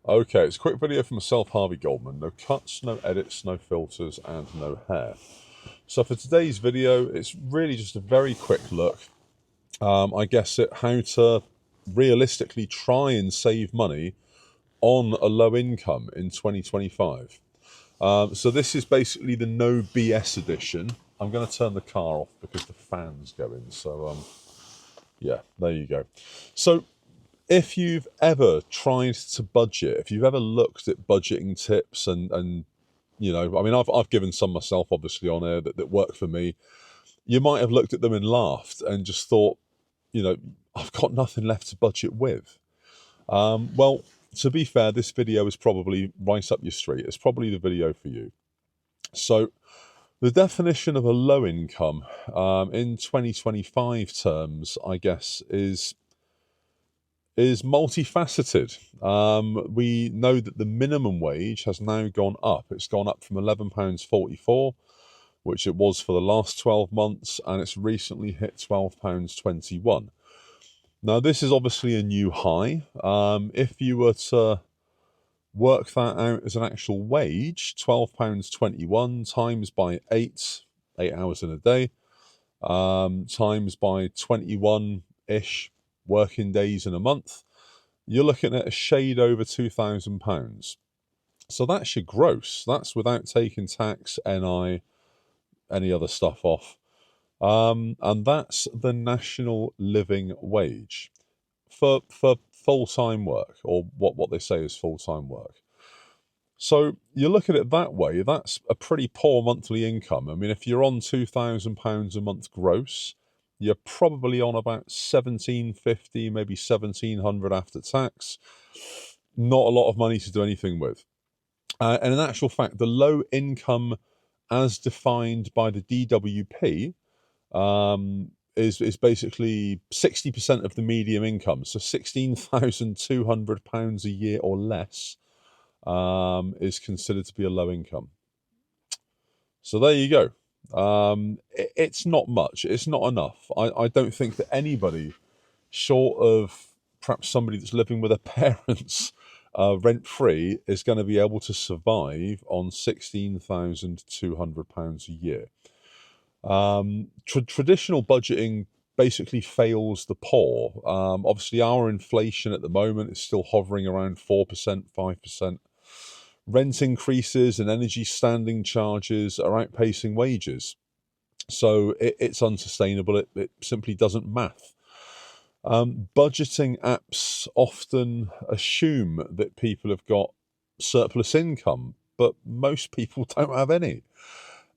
Okay, it's a quick video from myself, Harvey Goldman. No cuts, no edits, no filters, and no hair. So for today's video, it's really just a very quick look, I guess, at how to realistically try and save money on a low income in 2025. So this is basically the no BS edition. I'm going to turn the car off because the fan's going. So yeah, there you go. So if you've ever tried to budget, if you've ever looked at budgeting tips and you know, I mean, I've given some myself, obviously, on air that work for me. You might have looked at them and laughed and just thought, you know, I've got nothing left to budget with. Well, to be fair, this video is probably right up your street. It's probably the video for you. So the definition of a low income in 2025 terms, I guess, is multifaceted. We know that the minimum wage has now gone up. It's gone up from £11.44, which it was for the last 12 months, and it's recently hit £12.21. Now, this is obviously a new high. If you were to work that out as an actual wage, £12.21 times by 8 hours in a day, times by 21-ish working days in a month, you're looking at a shade over £2,000. So that's your gross. That's without taking tax, NI, any other stuff off. And that's the national living wage for full-time work, or what they say is full-time work. So you look at it that way, that's a pretty poor monthly income. I mean, if you're on £2,000 a month gross, you're probably on about 1,750, maybe 1,700 after tax. Not a lot of money to do anything with. And in actual fact, the low income as defined by the DWP is basically 60% of the median income. So £16,200 a year or less is considered to be a low income. So there you go. It's not much. It's not enough. I don't think that anybody, short of perhaps somebody that's living with their parents rent-free, is going to be able to survive on £16,200 a year. Traditional budgeting basically fails the poor. Obviously, our inflation at the moment is still hovering around 4%, 5%. Rent increases and energy standing charges are outpacing wages. So it's unsustainable. It simply doesn't math. Budgeting apps often assume that people have got surplus income, but most people don't have any.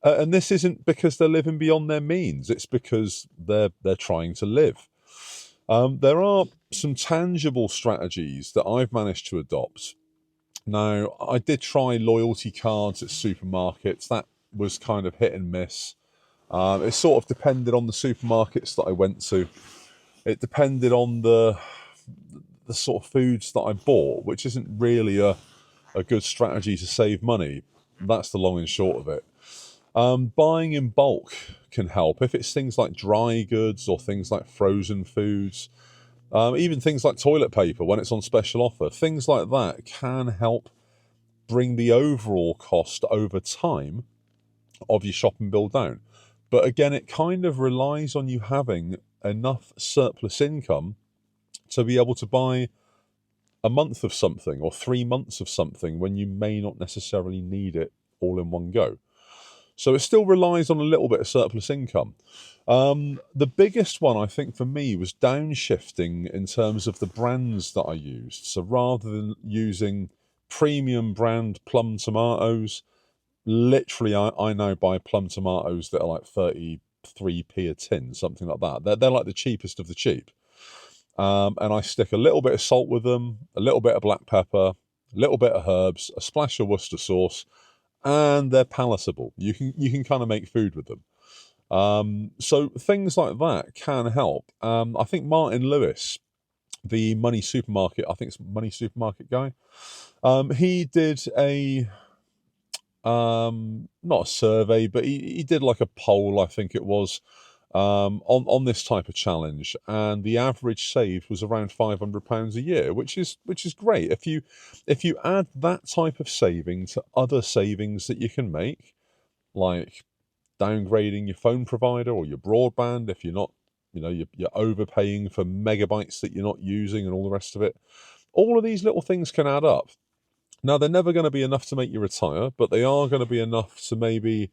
And this isn't because they're living beyond their means. It's because they're trying to live. There are some tangible strategies that I've managed to adopt. Now, I did try loyalty cards at supermarkets. That was kind of hit and miss. It sort of depended on the supermarkets that I went to. It depended on the sort of foods that I bought, which isn't really a good strategy to save money. That's the long and short of it. Buying in bulk can help. If it's things like dry goods or things like frozen foods, even things like toilet paper when it's on special offer, things like that can help bring the overall cost over time of your shopping bill down. But again, it kind of relies on you having enough surplus income to be able to buy a month of something or 3 months of something when you may not necessarily need it all in one go. So it still relies on a little bit of surplus income. The biggest one, I think, for me was downshifting in terms of the brands that I used. So rather than using premium brand plum tomatoes, literally I now buy plum tomatoes that are like 33p a tin, something like that. They're like the cheapest of the cheap. And I stick a little bit of salt with them, a little bit of black pepper, a little bit of herbs, a splash of Worcester sauce, and they're palatable. You can kind of make food with them. So things like that can help. I think Martin Lewis, the Money Supermarket, I think it's Money Supermarket guy, he did a not a survey, but he did like a poll, I think it was, on this type of challenge, and the average saved was around £500 a year, which is great. If you add that type of saving to other savings that you can make, like downgrading your phone provider or your broadband, if you're not, you're overpaying for megabytes that you're not using and all the rest of it, all of these little things can add up. Now, they're never going to be enough to make you retire, but they are going to be enough to maybe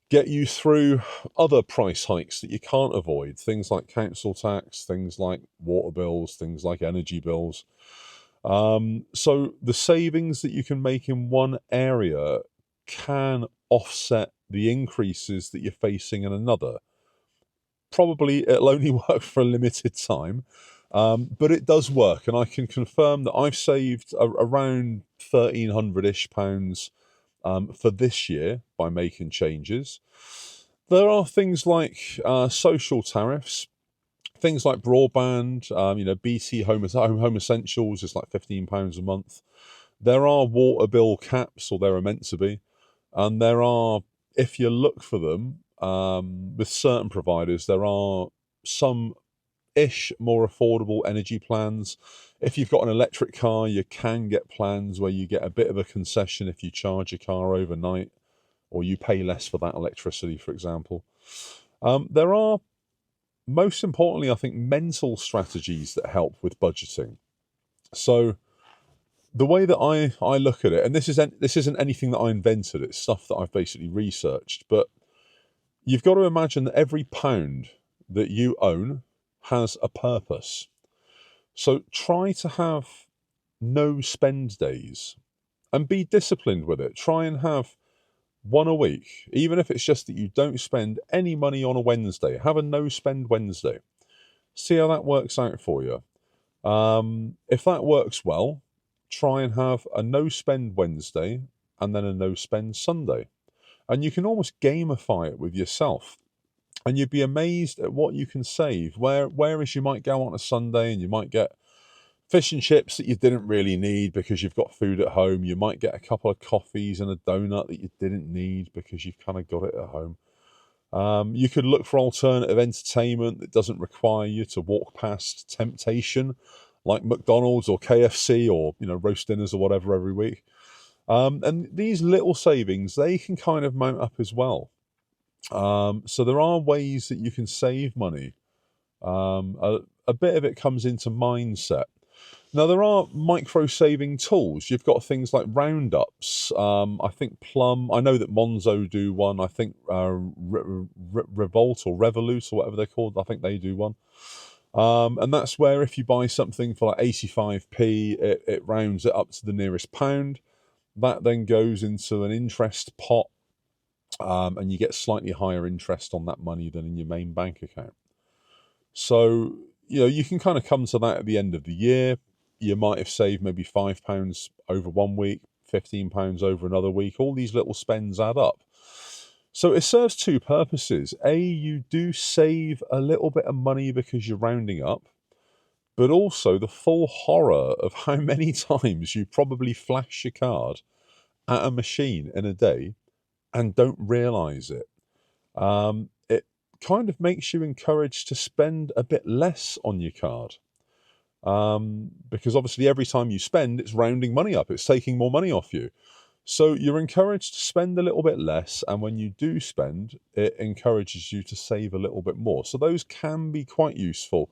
get you through other price hikes that you can't avoid. Things like council tax, things like water bills, things like energy bills. So the savings that you can make in one area can offset the increases that you're facing in another. Probably it'll only work for a limited time, but it does work, and I can confirm that I've saved around £1,300-ish for this year by making changes. There are things like social tariffs, things like broadband, BT Home Essentials is like £15 a month. There are water bill caps, or there are meant to be, and there are, if you look for them, with certain providers, there are some more affordable energy plans. If you've got an electric car, you can get plans where you get a bit of a concession if you charge your car overnight, or you pay less for that electricity, for example. There are, most importantly, I think, mental strategies that help with budgeting. So the way that I look at it, and this isn't anything that I invented, it's stuff that I've basically researched, but you've got to imagine that every pound that you own has a purpose. So try to have no spend days and be disciplined with it. Try and have one a week, even if it's just that you don't spend any money on a Wednesday. Have a no spend Wednesday. See how that works out for you. If that works well, try and have a no spend Wednesday and then a no spend Sunday. And you can almost gamify it with yourself. And you'd be amazed at what you can save. Whereas you might go on a Sunday and you might get fish and chips that you didn't really need because you've got food at home. You might get a couple of coffees and a donut that you didn't need because you've kind of got it at home. You could look for alternative entertainment that doesn't require you to walk past temptation, like McDonald's or KFC or roast dinners or whatever every week. And these little savings, they can kind of mount up as well. So there are ways that you can save money. A bit of it comes into mindset. Now, there are micro-saving tools. You've got things like roundups. I think Plum, I know that Monzo do one. I think Revolt or Revolut or whatever they're called, I think they do one. And that's where if you buy something for like 85p, it rounds it up to the nearest pound. That then goes into an interest pot, and you get slightly higher interest on that money than in your main bank account. So, you can kind of come to that at the end of the year. You might have saved maybe £5 over 1 week, £15 over another week. All these little spends add up. So it serves two purposes. A, you do save a little bit of money because you're rounding up, but also the full horror of how many times you probably flash your card at a machine in a day and don't realise it. It kind of makes you encouraged to spend a bit less on your card. Because obviously every time you spend, it's rounding money up. It's taking more money off you. So you're encouraged to spend a little bit less. And when you do spend, it encourages you to save a little bit more. So those can be quite useful.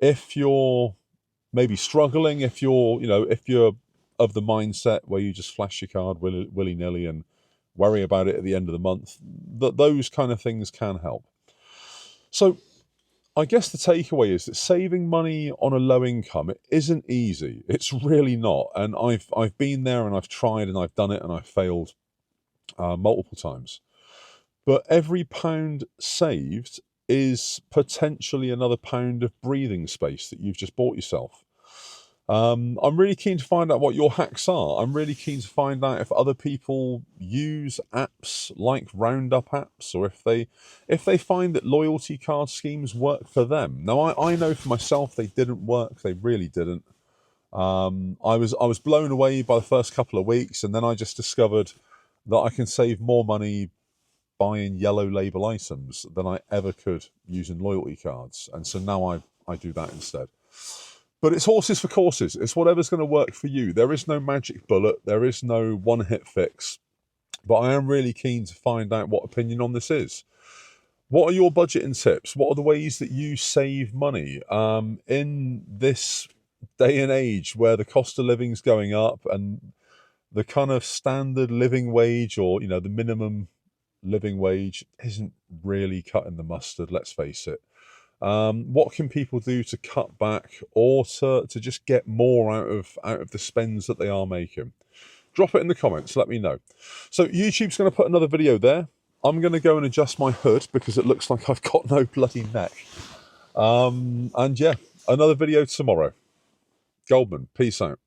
If you're maybe struggling, if you're of the mindset where you just flash your card willy-nilly and worry about it at the end of the month, those kind of things can help. So I guess the takeaway is that saving money on a low income, it isn't easy. It's really not. And I've been there and I've tried and I've done it and I've failed multiple times. But every pound saved is potentially another pound of breathing space that you've just bought yourself. I'm really keen to find out what your hacks are. I'm really keen to find out if other people use apps like Roundup apps, or if they find that loyalty card schemes work for them. Now, I know for myself they didn't work. They really didn't. I was blown away by the first couple of weeks, and then I just discovered that I can save more money buying yellow label items than I ever could using loyalty cards. And so now I do that instead. But it's horses for courses. It's whatever's going to work for you. There is no magic bullet. There is no one-hit fix. But I am really keen to find out what opinion on this is. What are your budgeting tips? What are the ways that you save money in this day and age where the cost of living is going up and the kind of standard living wage, or the minimum living wage, isn't really cutting the mustard, let's face it. What can people do to cut back or to just get more out of the spends that they are making? Drop it in the comments, let me know. So YouTube's going to put another video there. I'm going to go and adjust my hood because it looks like I've got no bloody neck. And yeah, another video tomorrow. Goldman, peace out.